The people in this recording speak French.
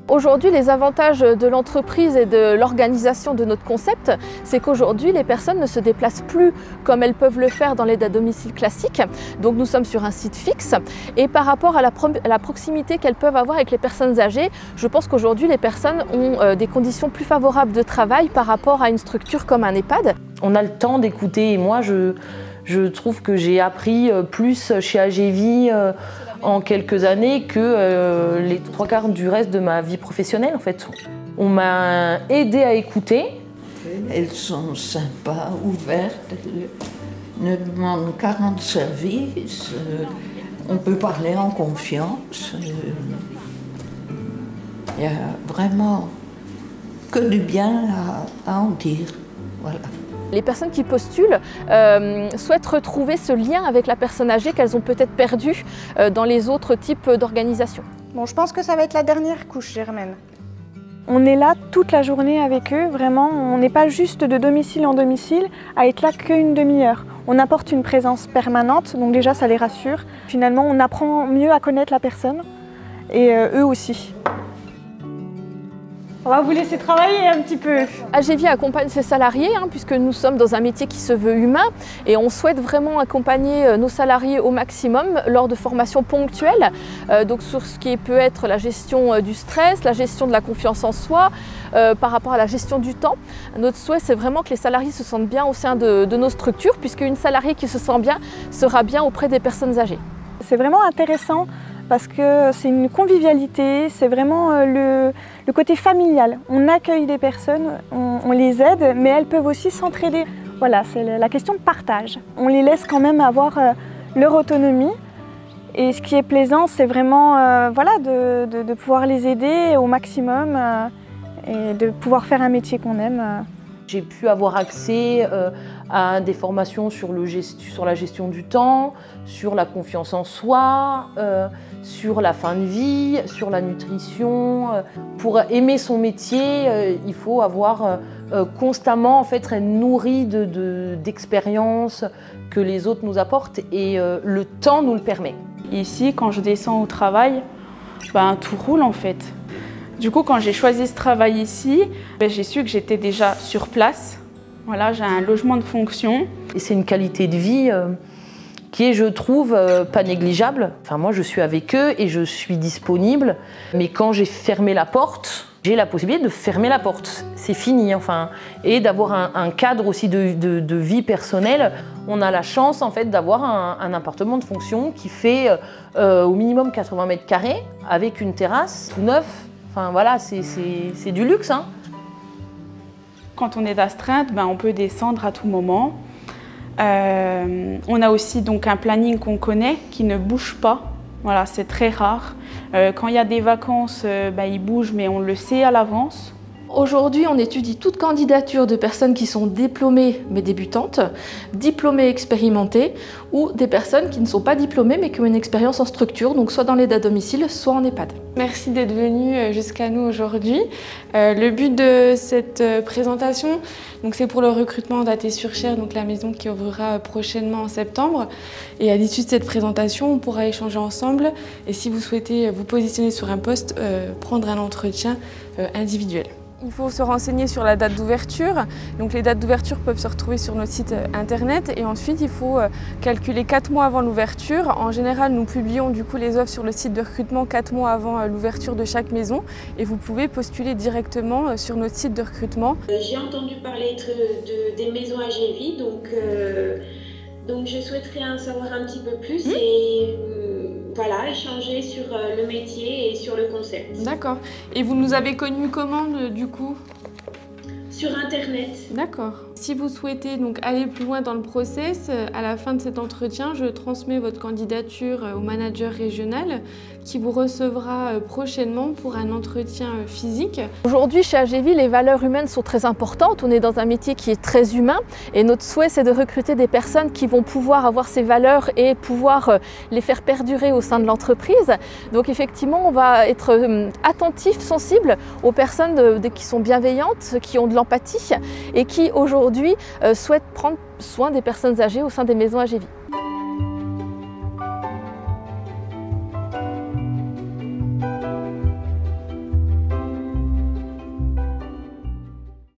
Aujourd'hui, les avantages de l'entreprise et de l'organisation de notre concept, c'est qu'aujourd'hui, les personnes ne se déplacent plus comme elles peuvent le faire dans l'aide à domicile classique. Donc nous sommes sur un site fixe et par rapport à la proximité qu'elles peuvent avoir avec les personnes âgées, je pense qu'aujourd'hui, les personnes ont des conditions plus favorables de travail par rapport à une structure comme un EHPAD. On a le temps d'écouter et moi, je trouve que j'ai appris plus chez AGV en quelques années que les 3/4 du reste de ma vie professionnelle en fait. On m'a aidé à écouter. Elles sont sympas, ouvertes, elles ne demandent qu'à rendre service, on peut parler en confiance. Il y a vraiment que du bien à en dire. Voilà. Les personnes qui postulent souhaitent retrouver ce lien avec la personne âgée qu'elles ont peut-être perdu dans les autres types d'organisations. Bon, je pense que ça va être la dernière couche, Germaine. On est là toute la journée avec eux, vraiment. On n'est pas juste de domicile en domicile à être là qu'une demi-heure. On apporte une présence permanente, donc déjà ça les rassure. Finalement, on apprend mieux à connaître la personne et eux aussi. On va vous laisser travailler un petit peu. AGV accompagne ses salariés puisque nous sommes dans un métier qui se veut humain et on souhaite vraiment accompagner nos salariés au maximum lors de formations ponctuelles. Donc sur ce qui peut être la gestion du stress, la gestion de la confiance en soi, par rapport à la gestion du temps. Notre souhait, c'est vraiment que les salariés se sentent bien au sein de nos structures puisqu'une salariée qui se sent bien sera bien auprès des personnes âgées. C'est vraiment intéressant parce que c'est une convivialité, c'est vraiment le côté familial. On accueille des personnes, on les aide, mais elles peuvent aussi s'entraider. Voilà, c'est la question de partage. On les laisse quand même avoir leur autonomie. Et ce qui est plaisant, c'est vraiment voilà, de pouvoir les aider au maximum et de pouvoir faire un métier qu'on aime. J'ai pu avoir accès à des formations sur la gestion du temps, sur la confiance en soi, sur la fin de vie, sur la nutrition. Pour aimer son métier, il faut avoir constamment en fait, être nourri d'expériences que les autres nous apportent et le temps nous le permet. Ici, quand je descends au travail, tout roule en fait. Du coup, quand j'ai choisi ce travail ici, j'ai su que j'étais déjà sur place. Voilà, j'ai un logement de fonction. Et c'est une qualité de vie qui est, je trouve, pas négligeable. Enfin, moi, je suis avec eux et je suis disponible. Mais quand j'ai fermé la porte, j'ai la possibilité de fermer la porte. C'est fini, enfin. Et d'avoir un cadre aussi de vie personnelle. On a la chance, en fait, d'avoir un appartement de fonction qui fait au minimum 80 mètres carrés avec une terrasse tout neuf. Enfin voilà, c'est du luxe. Quand on est d'astreinte, on peut descendre à tout moment. On a aussi donc un planning qu'on connaît qui ne bouge pas. Voilà, c'est très rare. Quand il y a des vacances, il bouge, mais on le sait à l'avance. Aujourd'hui, on étudie toute candidature de personnes qui sont diplômées mais débutantes, diplômées expérimentées ou des personnes qui ne sont pas diplômées mais qui ont une expérience en structure, donc soit dans l'aide à domicile, soit en EHPAD. Merci d'être venu jusqu'à nous aujourd'hui. Le but de cette présentation, c'est pour le recrutement d'AT-Sur-Cher, donc la maison qui ouvrira prochainement en septembre. Et à l'issue de cette présentation, on pourra échanger ensemble et si vous souhaitez vous positionner sur un poste, prendre un entretien individuel. Il faut se renseigner sur la date d'ouverture. Donc les dates d'ouverture peuvent se retrouver sur notre site internet et ensuite il faut calculer 4 mois avant l'ouverture. En général, nous publions du coup les offres sur le site de recrutement 4 mois avant l'ouverture de chaque maison et vous pouvez postuler directement sur notre site de recrutement. J'ai entendu parler des maisons AGV, donc je souhaiterais en savoir un petit peu plus et voilà, échanger sur le métier et sur le concept. D'accord. Et vous nous avez connus comment du coup? Sur Internet. D'accord. Si vous souhaitez donc aller plus loin dans le process, à la fin de cet entretien, je transmets votre candidature au manager régional qui vous recevra prochainement pour un entretien physique. Aujourd'hui, chez AGV, les valeurs humaines sont très importantes. On est dans un métier qui est très humain et notre souhait, c'est de recruter des personnes qui vont pouvoir avoir ces valeurs et pouvoir les faire perdurer au sein de l'entreprise. Donc effectivement, on va être attentif, sensible aux personnes qui sont bienveillantes, qui ont de l'empathie et qui aujourd'hui souhaitent prendre soin des personnes âgées au sein des maisons AGV.